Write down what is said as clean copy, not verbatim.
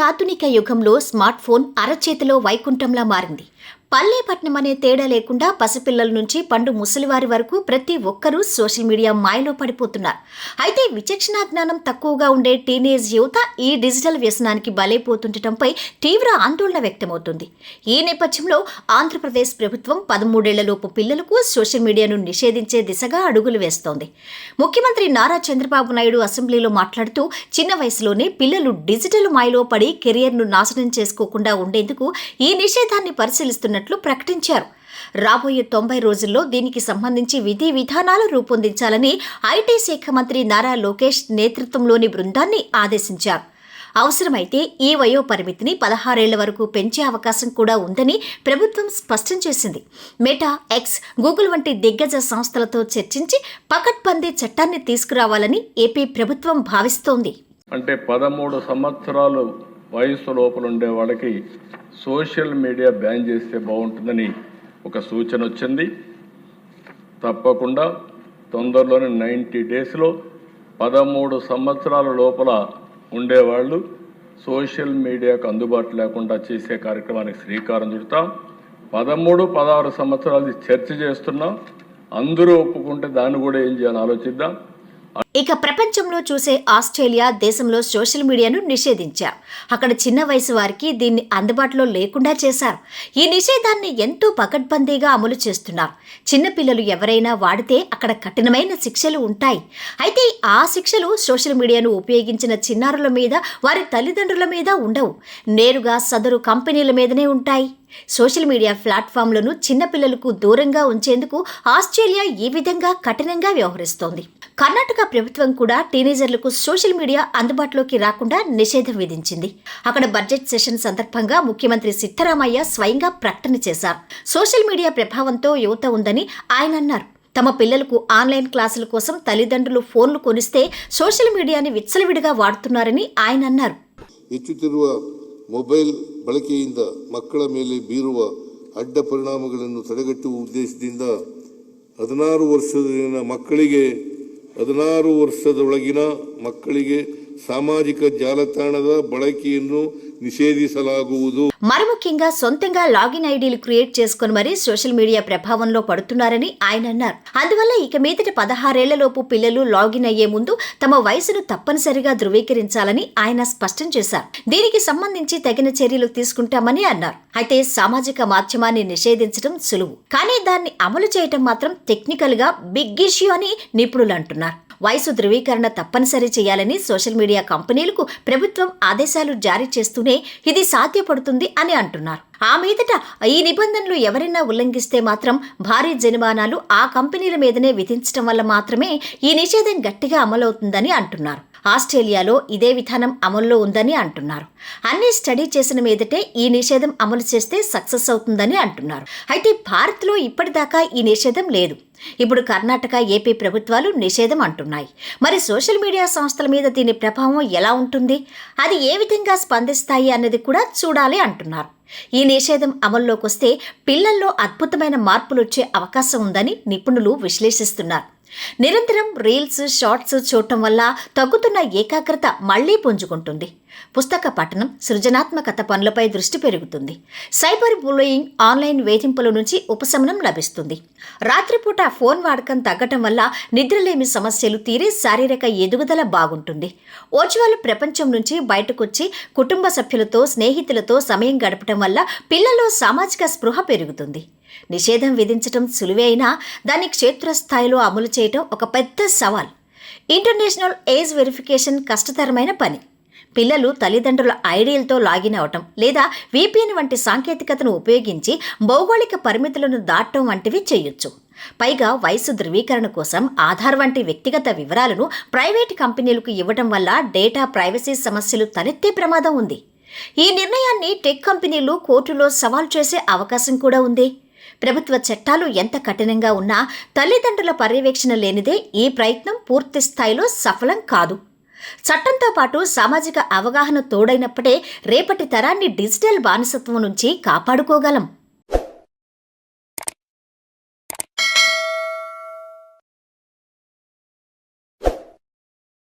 ఆధునిక యుగంలో smart phone అరచేతిలో వైకుంఠంలా మారింది. పల్లె పట్నం అనే తేడా లేకుండా పసిపిల్లల నుంచి పండు ముసలివారి వరకు ప్రతి ఒక్కరూ సోషల్ మీడియా మాయలో పడిపోతున్నారు. అయితే విచక్షణా జ్ఞానం తక్కువగా ఉండే టీనేజ్ యువత ఈ డిజిటల్ వ్యసనానికి బలైపోతుండటంపై తీవ్ర ఆందోళన వ్యక్తమవుతుంది. ఈ నేపథ్యంలో ఆంధ్రప్రదేశ్ ప్రభుత్వం 13 ఏళ్లలోపు పిల్లలకు సోషల్ మీడియాను నిషేధించే దిశగా అడుగులు వేస్తోంది. ముఖ్యమంత్రి నారా చంద్రబాబు నాయుడు అసెంబ్లీలో మాట్లాడుతూ చిన్న వయసులోనే పిల్లలు డిజిటల్ మాయలో పడి కెరియర్ను నాశనం చేసుకోకుండా ఉండేందుకు ఈ నిషేధాన్ని పరిశీలిస్తున్నట్లు ప్రకటించారు. రాబోయే 90 రోజుల్లో దీనికి సంబంధించి విధి విధానాలు రూపొందించాలని ఐటీ శాఖ మంత్రి నారా లోకేష్ నేతృత్వంలోని బృందాన్ని ఆదేశించారు. అవసరమైతే ఈ వయో పరిమితిని 16 ఏళ్ల వరకు పెంచే అవకాశం కూడా ఉందని ప్రభుత్వం స్పష్టం చేసింది. మెటా, ఎక్స్, గూగుల్ వంటి దిగ్గజ సంస్థలతో చర్చించి పకడ్బందీ చట్టాన్ని తీసుకురావాలని ఏపీ ప్రభుత్వం భావిస్తోంది. అంటే 13 సంవత్సరాలు వయసు లోపల ఉండే వాళ్ళకి సోషల్ మీడియా బ్యాన్ చేస్తే బాగుంటుందని ఒక సూచన వచ్చింది. తప్పకుండా తొందరలోనే 90 డేస్లో 13 సంవత్సరాల లోపల ఉండేవాళ్ళు సోషల్ మీడియాకు అందుబాటు లేకుండా చేసే కార్యక్రమానికి శ్రీకారం చుడతాం. 13, 16 సంవత్సరాలు చర్చ చేస్తున్నాం. అందరూ ఒప్పుకుంటే దాన్ని కూడా ఏం చేయాలని ఆలోచిద్దాం. ఇక ప్రపంచంలో చూసే ఆస్ట్రేలియా దేశంలో సోషల్ మీడియాను నిషేధించారు. అక్కడ చిన్న వయసు వారికి దీన్ని అందుబాటులో లేకుండా చేశారు. ఈ నిషేధాన్ని ఎంతో పకడ్బందీగా అమలు చేస్తున్నారు. చిన్నపిల్లలు ఎవరైనా వాడితే అక్కడ కఠినమైన శిక్షలు ఉంటాయి. అయితే ఆ శిక్షలు సోషల్ మీడియాను ఉపయోగించిన చిన్నారుల మీద, వారి తల్లిదండ్రుల మీద ఉండవు. నేరుగా సదరు కంపెనీల మీదనే ఉంటాయి. సోషల్ మీడియా ప్లాట్ఫామ్లను చిన్నపిల్లలకు దూరంగా ఉంచేందుకు ఆస్ట్రేలియా ఈ విధంగా కఠినంగా వ్యవహరిస్తోంది. కర్ణాటక ప్రభుత్వం కూడా టీనేజర్లకు సోషల్ మీడియా అందుబాటులోకి రాకుండా నిషేధం విధించింది. అక్కడ బడ్జెట్ సెషన్ సందర్భంగా ముఖ్యమంత్రి సిద్ధరామయ్య స్వయంగా ప్రకటన చేశారు. సోషల్ మీడియా ప్రభావంతో యువత ఉందని ఆయన అన్నారు. తమ పిల్లలకు ఆన్లైన్ క్లాసుల కోసం తల్లిదండ్రులు ఫోన్లు కొనిస్తే సోషల్ మీడియాని విచ్చలవిడిగా వాడుతున్నారని ఆయన అన్నారు. ಹೆಚ್ಚುತ್ತಿರುವ ಮೊಬೈಲ್ ಬಳಕೆಯಿಂದ ಮಕ್ಕಳ ಮೇಲೆ ಬೀರುವ ಅಡ್ಡ ಪರಿಣಾಮಗಳನ್ನು ತಡೆಗಟ್ಟುವ ಉದ್ದೇಶದಿಂದ 16 ವರ್ಷದೊಳಗಿನ ಮಕ್ಕಳಿಗೆ ಸಾಮಾಜಿಕ ಜಾಲತಾಣದ ಬಳಕೆಯನ್ನು నిషేధించలాగుವುದು. మరి ముఖ్యంగా సొంతంగా లాగిన్ ఐడీలు క్రియేట్ చేసుకుని మరీ సోషల్ మీడియా ప్రభావంలో పడుతున్నారని ఆయన అన్నారు. అందువల్ల ఇక మీదట 16 ఏళ్లలోపు పిల్లలు లాగిన్ అయ్యే ముందు తమ వయసును తప్పనిసరిగా ధృవీకరించాలని ఆయన స్పష్టం చేశారు. దీనికి సంబంధించి తగిన చర్యలు తీసుకుంటామని అన్నారు. అయితే సామాజిక మాధ్యమాన్ని నిషేధించడం సులువు, కానీ దాన్ని అమలు చేయటం మాత్రం టెక్నికల్ గా బిగ్ ఇష్యూ అని నిపుణులు అంటున్నారు. వయసు ధృవీకరణ తప్పనిసరి చేయాలని సోషల్ మీడియా కంపెనీలకు ప్రభుత్వం ఆదేశాలు జారీ చేస్తూనే ఇది సాధ్యపడుతుంది అని అంటున్నారు. ఆ మీదట ఈ నిబంధనలు ఎవరైనా ఉల్లంఘిస్తే మాత్రం భారీ జరిమానాలు ఆ కంపెనీల మీదనే విధించడం వల్ల మాత్రమే ఈ నిషేధం గట్టిగా అమలవుతుందని అంటున్నారు. ఆస్ట్రేలియాలో ఇదే విధానం అమల్లో ఉందని అంటున్నారు. అన్ని స్టడీ చేసిన మీదటే ఈ నిషేధం అమలు చేస్తే సక్సెస్ అవుతుందని అంటున్నారు. అయితే భారత్లో ఇప్పటిదాకా ఈ నిషేధం లేదు. ఇప్పుడు కర్ణాటక, ఏపీ ప్రభుత్వాలు నిషేధం అంటున్నాయి. మరి సోషల్ మీడియా సంస్థల మీద దీని ప్రభావం ఎలా ఉంటుంది, అది ఏ విధంగా స్పందిస్తాయి అన్నది కూడా చూడాలి అంటున్నారు. ఈ నిషేధం అమల్లోకి వస్తే పిల్లల్లో అద్భుతమైన మార్పులు వచ్చే అవకాశం ఉందని నిపుణులు విశ్లేషిస్తున్నారు. నిరంతరం రీల్స్, షార్ట్స్ చూడటం వల్ల తగ్గుతున్న ఏకాగ్రత మళ్లీ పుంజుకుంటుంది. పుస్తక పఠనం, సృజనాత్మకత పనులపై దృష్టి పెరుగుతుంది. సైబర్ బుల్లీయింగ్, ఆన్లైన్ వేధింపుల నుంచి ఉపశమనం లభిస్తుంది. రాత్రిపూట ఫోన్ వాడకం తగ్గటం వల్ల నిద్రలేమి సమస్యలు తీరి శారీరక ఎదుగుదల బాగుంటుంది. వర్చువల్ ప్రపంచం నుంచి బయటకొచ్చి కుటుంబ సభ్యులతో, స్నేహితులతో సమయం గడపటం వల్ల పిల్లల్లో సామాజిక స్పృహ పెరుగుతుంది. నిషేధం విధించటం సులువే అయినా దాన్ని క్షేత్రస్థాయిలో అమలు చేయటం ఒక పెద్ద సవాల్. ఇంటర్నేషనల్ ఏజ్ వెరిఫికేషన్ కష్టతరమైన పని. పిల్లలు తల్లిదండ్రుల ఐడీలతో లాగిన్ అవటం లేదా VPN వంటి సాంకేతికతను ఉపయోగించి భౌగోళిక పరిమితులను దాటడం వంటివి చేయొచ్చు. పైగా వయసు ధృవీకరణ కోసం ఆధార్ వంటి వ్యక్తిగత వివరాలను ప్రైవేట్ కంపెనీలకు ఇవ్వడం వల్ల డేటా ప్రైవసీ సమస్యలు తలెత్తే ప్రమాదం ఉంది. ఈ నిర్ణయాన్ని టెక్ కంపెనీలు కోర్టులో సవాల్ చేసే అవకాశం కూడా ఉంది. ప్రభుత్వ చట్టాలు ఎంత కఠినంగా ఉన్నా తల్లిదండ్రుల పర్యవేక్షణ లేనిదే ఈ ప్రయత్నం పూర్తి స్థాయిలో సఫలం కాదు. చట్టంతో పాటు సామాజిక అవగాహన తోడైనప్పుడే రేపటి తరాన్ని డిజిటల్ బానిసత్వం నుంచి కాపాడుకోగలం.